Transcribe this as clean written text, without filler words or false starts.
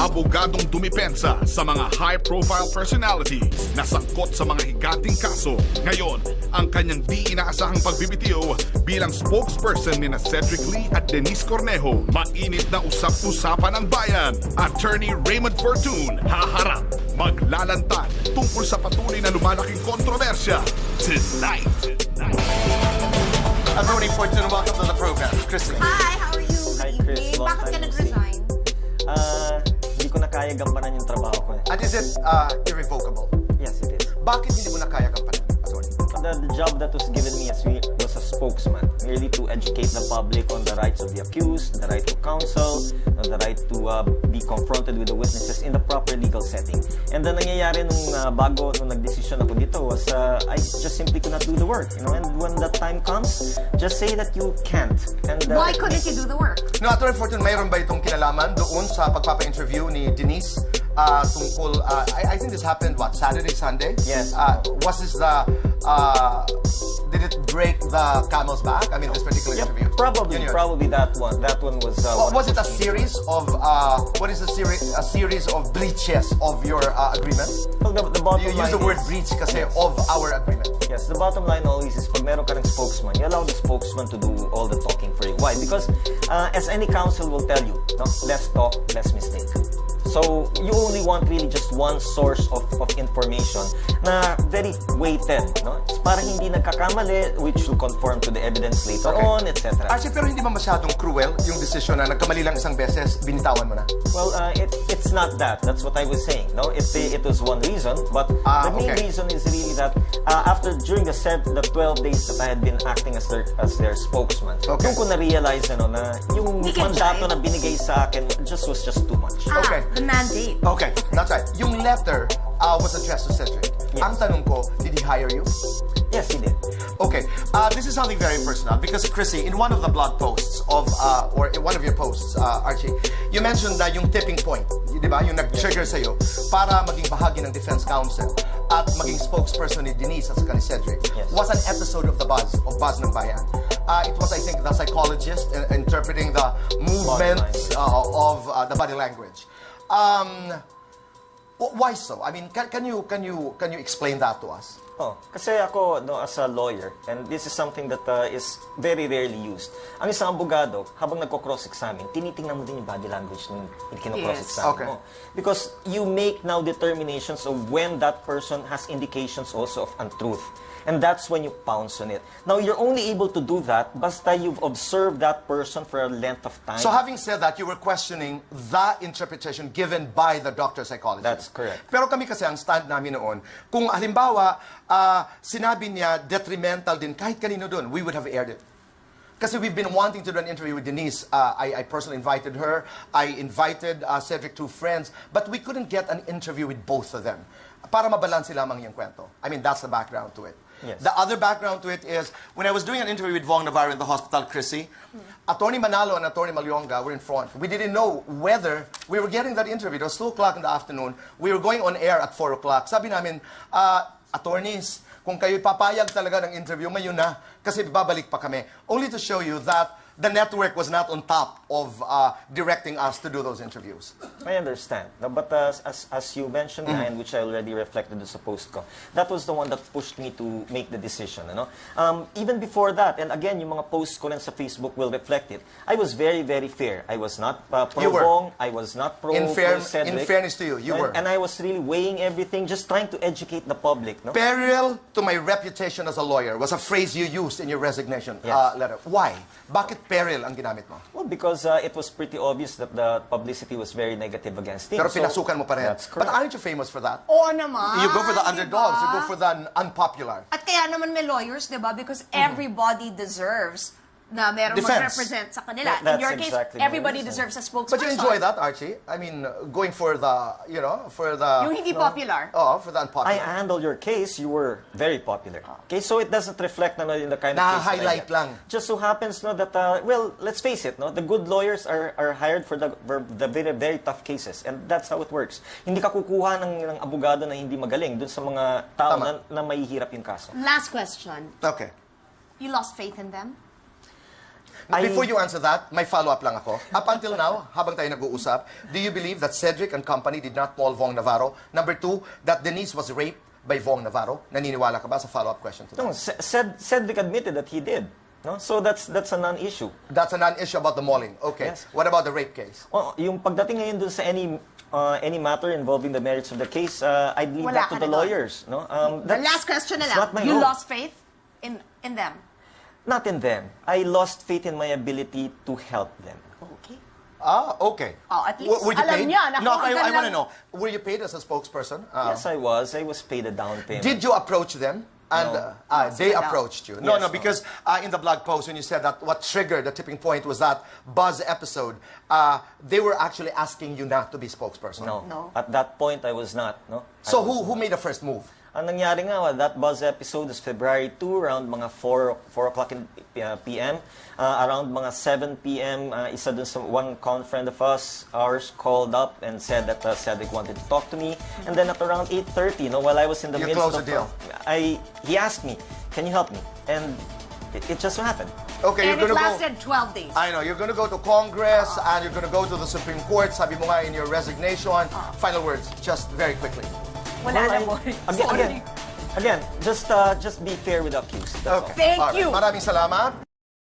abogadong dumipensa sa mga high-profile personalities na sangkot sa mga higanting kaso. Ngayon, ang kanyang di inaasahang pagbibitiw bilang spokesperson ni Cedric at Denise Cornejo. Mainit na usap-usapan ng bayan. Attorney Raymond FORTUN haharap, maglalantad tungkol sa patuloy na lumalaking kontrobersya tonight. Attorney FORTUN, welcome to the program. Chrissy. Hi, how are you? Hi, Chris. Long Bakit ka time no nag-resign? Hindi ko na kaya gampanan yung trabaho ko. And is it irrevocable? Yes, it is. Bakit hindi mo na kaya gampanan, Attorney? The job that was given me was a spokesman, merely to educate the public on the rights of the accused, the right to counsel, the right to be confronted with the witnesses in the proper legal setting. And the nangyayari nung nagdesisyon ako dito was I just simply could not do the work. You know, and when that time comes, just say that you can't. And Why couldn't you do the work? No, Attorney FORTUN, mayroon ba itong kinalaman doon sa pagpapa-interview ni Denise tungkol, I think this happened, Saturday, Sunday? Yes. Was this did it break the camel's back? I mean, this particular interview? Probably that one. That one was... was it a series of, what is a series of breaches of your agreement? Well, the bottom You use line the word is- breach kasi of our agreement. Yes, the bottom line always is pag meron ka ng spokesman, you allow the spokesman to do all the talking for you. Why? Because as any counsel will tell you, no, less talk, less mistake. So you only want really just one source of information na very weighted, no? Para hindi nagkakamali, which will conform to the evidence later on, etc. Archie, pero hindi ba masyadong cruel yung desisyon na nagkamali lang isang beses, binitawan mo na? Well, it's not that. That's what I was saying. No, it was one reason, but the main reason is really that during the 12 days that I had been acting as their spokesman, doon ko na-realize na yung mandato na binigay sa akin was just too much. Okay. The mandate. Okay, that's right. Yung letter was addressed to Cedric. Yes. Ang tanong ko, did he hire you? Yes, he did. Okay, this is something very personal because Chrissy, in one of the blog posts of, or in one of your posts, Archie, you mentioned na yung tipping point, di ba? Yung nag-trigger sa'yo para maging bahagi ng defense counsel at maging spokesperson ni Denise at saka ni Cedric was an episode of Buzz ng Bayan. It was, I think, the psychologist interpreting the movements of the body language. Why so? I mean, can you explain that to us? Kasi ako, as a lawyer, and this is something that is very rarely used. Ang isang abogado, habang nagko-cross-examine, tinitingnan mo din yung body language ng kino-cross-examine mo. Because you make now determinations of when that person has indications also of untruth. And that's when you pounce on it. Now, you're only able to do that basta you've observed that person for a length of time. So having said that, you were questioning the interpretation given by the doctor psychologist. That's correct. Pero kami kasi ang stand namin noon, kung halimbawa, sinabi niya detrimental din kahit kanino doon, we would have aired it. Kasi we've been wanting to do an interview with Denise. I personally invited her. I invited Cedric, two friends. But we couldn't get an interview with both of them. Para mabalanse lamang yung kwento. I mean, that's the background to it. Yes. The other background to it is, when I was doing an interview with Vong Navarro in the hospital, Chrissy, Attorney Manalo and Attorney Malyonga were in front. We didn't know whether we were getting that interview. It was 2 o'clock in the afternoon. We were going on air at 4 o'clock. Sabi namin, attorneys, kung kayo papayag talaga ng interview, ngayon na, kasi babalik pa kami. Only to show you that the network was not on top of directing us to do those interviews. I understand. No, but as you mentioned, and which I already reflected in the post ko, that was the one that pushed me to make the decision. Even before that, and again, yung mga posts ko lang sa Facebook will reflect it, I was very, very fair. I was not pro-Bong, I was not pro-Cedric. In fairness to you, you were. And I was really weighing everything, just trying to educate the public. No? Peril to my reputation as a lawyer was a phrase you used in your resignation letter. Why? Bakit peril ang ginamit mo? Well, because it was pretty obvious that the publicity was very negative against him. Pero pinasukan mo pa rin. That's correct. But aren't you famous for that? Oo naman. You go for the underdogs. You go for the unpopular. At kaya naman may lawyers, di ba? Because everybody deserves na merong Defense. mag-represent sa kanila. That's In your case, exactly my everybody reason. deserves a spokesperson. But you enjoy that, Archie? I mean, going for the, for the... Yung hindi popular. Oh, for the unpopular. I handled your case, you were very popular. Okay, so it doesn't reflect in the kind of case that I Na-highlight get. lang. Just so happens that, well, let's face it, the good lawyers are hired for the very, very tough cases. And that's how it works. Hindi ka kukuha ng abogado na hindi magaling dun sa mga tao na mahihirap yung kaso. Last question. Okay. You lost faith in them? Before you answer that, may follow-up lang ako. Up until now, habang tayo nag-uusap, do you believe that Cedric and company did not maul Vong Navarro? Number two, that Denise was raped by Vong Navarro? Naniniwala ka ba sa follow-up question to that? No, Cedric admitted that he did. No? So that's a non-issue. That's a non-issue about the mauling. Okay. Yes. What about the rape case? Well, yung pagdating ngayon dun sa any matter involving the merits of the case, I'd leave Wala that to ka the na doon. lawyers. No? The last question na lang. not my You role. lost faith in them? Not in them. I lost faith in my ability to help them. Okay. Okay. Oh, at least Were you alam paid? niya, No, nakuha ka I want to lang. know. Were you paid as a spokesperson? Yes, I was. I was paid a down payment. Did you approach them? And No. they No. approached you. No, Yes, no, no. because in the blog post when you said that what triggered the tipping point was that Buzz episode, they were actually asking you not to be spokesperson. No. No. At that point, I was not. No. So I was who made the first move? Ang nangyari nga, that Buzz episode is February 2, around mga 4 o'clock p.m. Around mga 7 p.m., isa dun sa one friend of ours called up and said that Cedric wanted to talk to me. And then at around 8:30, while I was in the You midst closed of... the deal. He asked me, can you help me? And it just so happened. Okay, And you're it gonna go. lasted 12 days. I know, you're going to go to Congress and you're going to go to the Supreme Court. Sabi mo nga in your resignation. Final words, just very quickly. Wala na mo. Again, just be fair with the accused. That's all. Okay. Thank Alright. you. Maraming salamat.